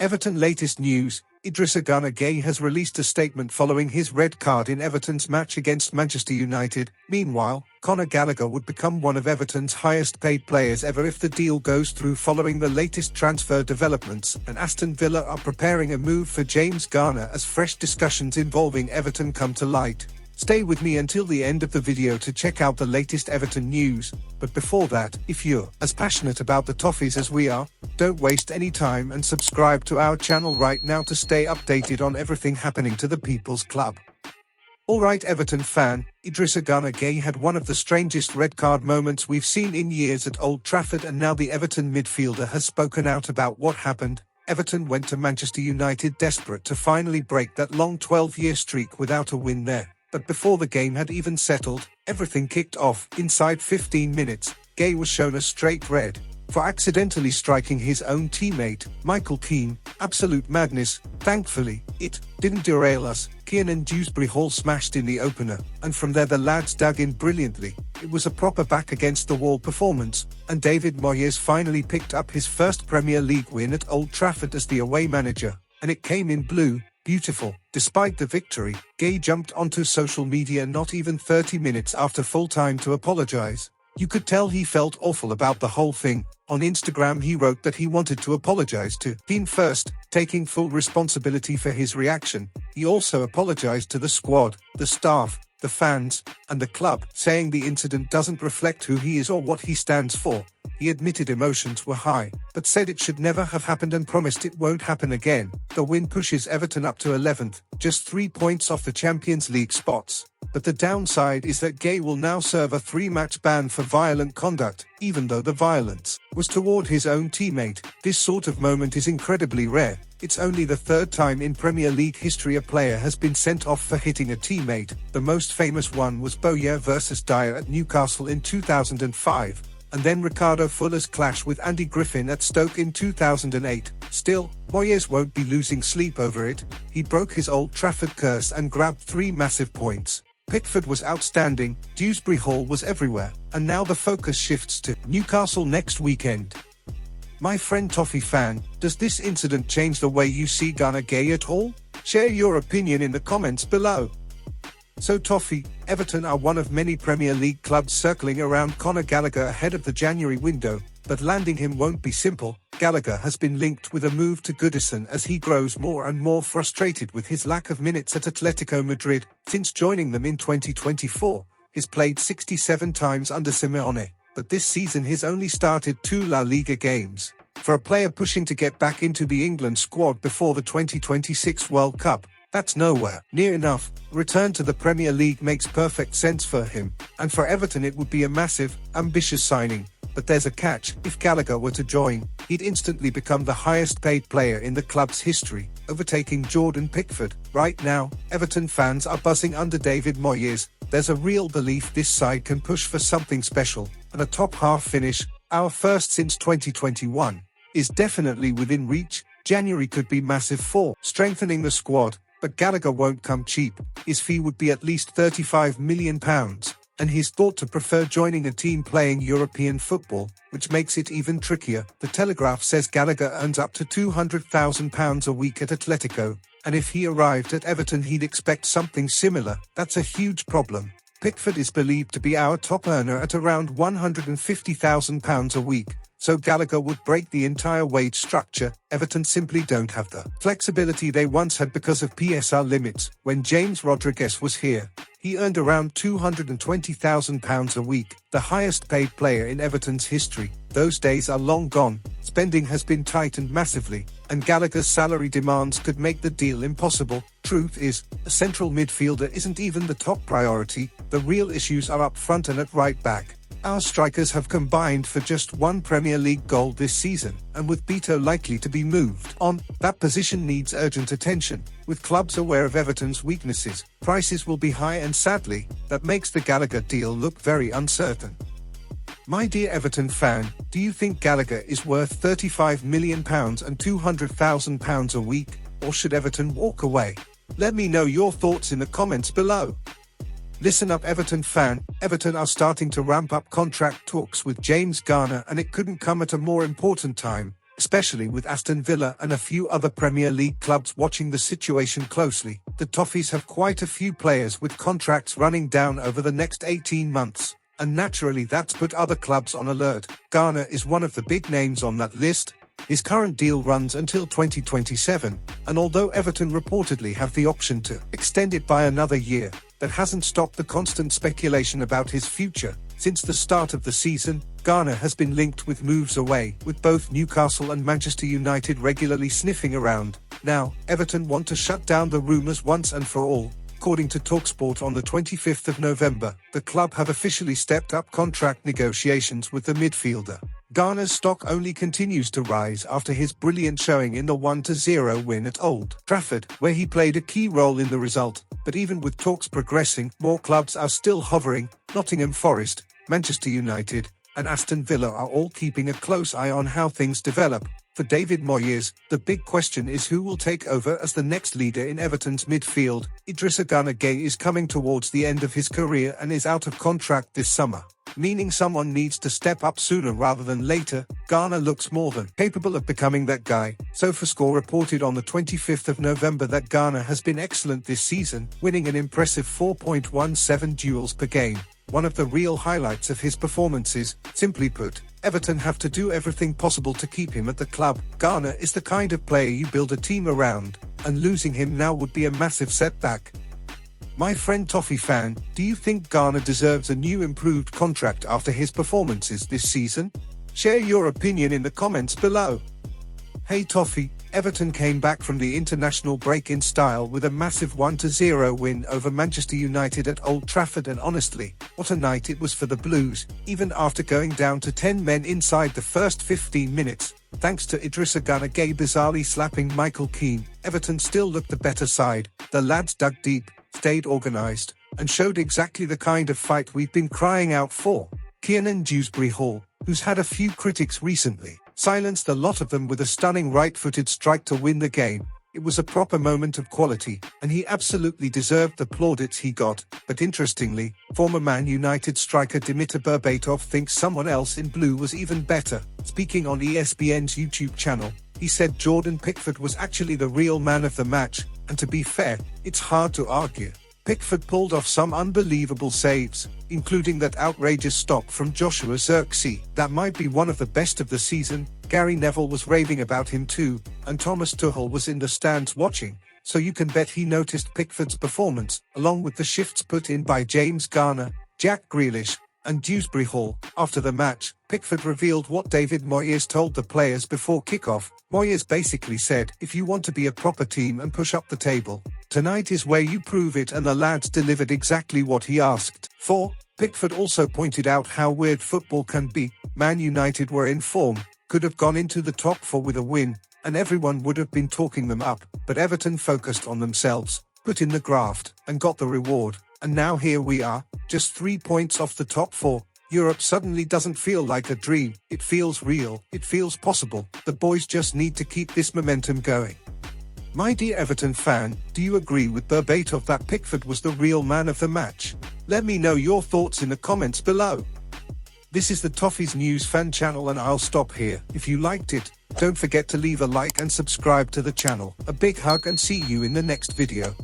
Everton latest news, Gueye has released a statement following his red card in Everton's match against Manchester United. Meanwhile, Conor Gallagher would become one of Everton's highest paid players ever if the deal goes through following the latest transfer developments, and Aston Villa are preparing a move for Garner as fresh discussions involving Everton come to light. Stay with me until the end of the video to check out the latest Everton news, but before that, if you're as passionate about the Toffees as we are, don't waste any time and subscribe to our channel right now to stay updated on everything happening to the People's Club. Alright Everton fan, Gueye had one of the strangest red card moments we've seen in years at Old Trafford, and now the Everton midfielder has spoken out about what happened. Everton went to Manchester United desperate to finally break that long 12-year streak without a win there. But before the game had even settled, everything kicked off. Inside 15 minutes, Gueye was shown a straight red for accidentally striking his own teammate, Michael Keane. Absolute madness. Thankfully, it didn't derail us. Keane and Dewsbury-Hall smashed in the opener, and from there the lads dug in brilliantly. It was a proper back-against-the-wall performance, and David Moyes finally picked up his first Premier League win at Old Trafford as the away manager, and it came in blue. Beautiful. Despite the victory, Gueye jumped onto social media not even 30 minutes after full-time to apologize. You could tell he felt awful about the whole thing. On Instagram he wrote that he wanted to apologize to Keane first, taking full responsibility for his reaction. He also apologized to the squad, the staff, the fans, and the club, saying the incident doesn't reflect who he is or what he stands for. He admitted emotions were high, but said it should never have happened and promised it won't happen again. The win pushes Everton up to 11th, just 3 points off the Champions League spots. But the downside is that Gueye will now serve a 3-match ban for violent conduct, even though the violence was toward his own teammate. This sort of moment is incredibly rare. It's only the 3rd time in Premier League history a player has been sent off for hitting a teammate. The most famous one was Gueye versus Dyer at Newcastle in 2005. And then Ricardo Fuller's clash with Andy Griffin at Stoke in 2008. Still, Moyes won't be losing sleep over it. He broke his Old Trafford curse and grabbed 3 massive points. Pickford was outstanding, Dewsbury-Hall was everywhere, and now the focus shifts to Newcastle next weekend. My friend Toffee fan, does this incident change the way you see Gueye at all? Share your opinion in the comments below. So Toffee, Everton are one of many Premier League clubs circling around Conor Gallagher ahead of the January window, but landing him won't be simple. Gallagher has been linked with a move to Goodison as he grows more and more frustrated with his lack of minutes at Atletico Madrid. Since joining them in 2024, he's played 67 times under Simeone, but this season he's only started 2 La Liga games. For a player pushing to get back into the England squad before the 2026 World Cup, that's nowhere near enough. Return to the Premier League makes perfect sense for him, and for Everton it would be a massive, ambitious signing. But there's a catch. If Gallagher were to join, he'd instantly become the highest paid player in the club's history, overtaking Jordan Pickford. Right now, Everton fans are buzzing under David Moyes. There's a real belief this side can push for something special, and a top-half finish, our first since 2021, is definitely within reach. January could be massive for strengthening the squad. But Gallagher won't come cheap. His fee would be at least £35 million, and he's thought to prefer joining a team playing European football, which makes it even trickier. The Telegraph says Gallagher earns up to £200,000 a week at Atletico, and if he arrived at Everton he'd expect something similar. That's a huge problem. Pickford is believed to be our top earner at around £150,000 a week, so Gallagher would break the entire wage structure. Everton simply don't have the flexibility they once had because of PSR limits. When James Rodriguez was here, he earned around £220,000 a week, the highest paid player in Everton's history. Those days are long gone. Spending has been tightened massively, and Gallagher's salary demands could make the deal impossible. Truth is, a central midfielder isn't even the top priority. The real issues are up front and at right back. Our strikers have combined for just 1 Premier League goal this season, and with Beto likely to be moved on, that position needs urgent attention. With clubs aware of Everton's weaknesses, prices will be high, and sadly, that makes the Gallagher deal look very uncertain. My dear Everton fan, do you think Gallagher is worth £35 million and £200,000 a week, or should Everton walk away? Let me know your thoughts in the comments below. Listen up Everton fan, Everton are starting to ramp up contract talks with Garner, and it couldn't come at a more important time. especially with Aston Villa and a few other Premier League clubs watching the situation closely. The Toffees have quite a few players with contracts running down over the next 18 months, and naturally that's put other clubs on alert. Garner is one of the big names on that list. His current deal runs until 2027, and although Everton reportedly have the option to extend it by another year, that hasn't stopped the constant speculation about his future. Since the start of the season, Garner has been linked with moves away, with both Newcastle and Manchester United regularly sniffing around. Now, Everton want to shut down the rumours once and for all. According to TalkSport on the 25th of November, the club have officially stepped up contract negotiations with the midfielder. Garner's stock only continues to rise after his brilliant showing in the 1-0 win at Old Trafford, where he played a key role in the result. But even with talks progressing, more clubs are still hovering. Nottingham Forest, Manchester United, and Aston Villa are all keeping a close eye on how things develop. For David Moyes, the big question is who will take over as the next leader in Everton's midfield. Gueye is coming towards the end of his career and is out of contract this summer, meaning someone needs to step up sooner rather than later. Garner looks more than capable of becoming that guy. SofaScore reported on the 25th of November that Garner has been excellent this season, winning an impressive 4.17 duels per game. One of the real highlights of his performances. Simply put, Everton have to do everything possible to keep him at the club. Garner is the kind of player you build a team around, and losing him now would be a massive setback. My friend Toffee fan, do you think Garner deserves a new improved contract after his performances this season? Share your opinion in the comments below. Hey Toffee, Everton came back from the international break in style with a massive 1-0 win over Manchester United at Old Trafford, and honestly, what a night it was for the Blues, even after going down to 10 men inside the first 15 minutes. Thanks to Gueye bizarrely slapping Michael Keane, Everton still looked the better side. The lads dug deep, stayed organised, and showed exactly the kind of fight we've been crying out for. Dewsbury-Hall, who's had a few critics recently, silenced a lot of them with a stunning right-footed strike to win the game. It was a proper moment of quality, and he absolutely deserved the plaudits he got. But interestingly, former Man United striker Berbatov thinks someone else in blue was even better. Speaking on ESPN's YouTube channel, he said Jordan Pickford was actually the real man of the match, and to be fair, it's hard to argue. Pickford pulled off some unbelievable saves, including that outrageous stop from Joshua Zirkzee. That might be one of the best of the season. Gary Neville was raving about him too, and Thomas Tuchel was in the stands watching, so you can bet he noticed Pickford's performance, along with the shifts put in by James Garner, Jack Grealish, and Dewsbury-Hall. After the match, Pickford revealed what David Moyes told the players before kickoff. Moyes basically said, if you want to be a proper team and push up the table, tonight is where you prove it, and the lads delivered exactly what he asked for. Pickford also pointed out how weird football can be. Man United were in form, could have gone into the top four with a win, and everyone would have been talking them up, but Everton focused on themselves, put in the graft, and got the reward. And now here we are, just 3 points off the top four. Europe suddenly doesn't feel like a dream. It feels real, it feels possible. The boys just need to keep this momentum going. My dear Everton fan, do you agree with Berbatov that Pickford was the real man of the match? Let me know your thoughts in the comments below. This is the Toffees News fan channel, and I'll stop here. If you liked it, don't forget to leave a like and subscribe to the channel. A big hug and see you in the next video.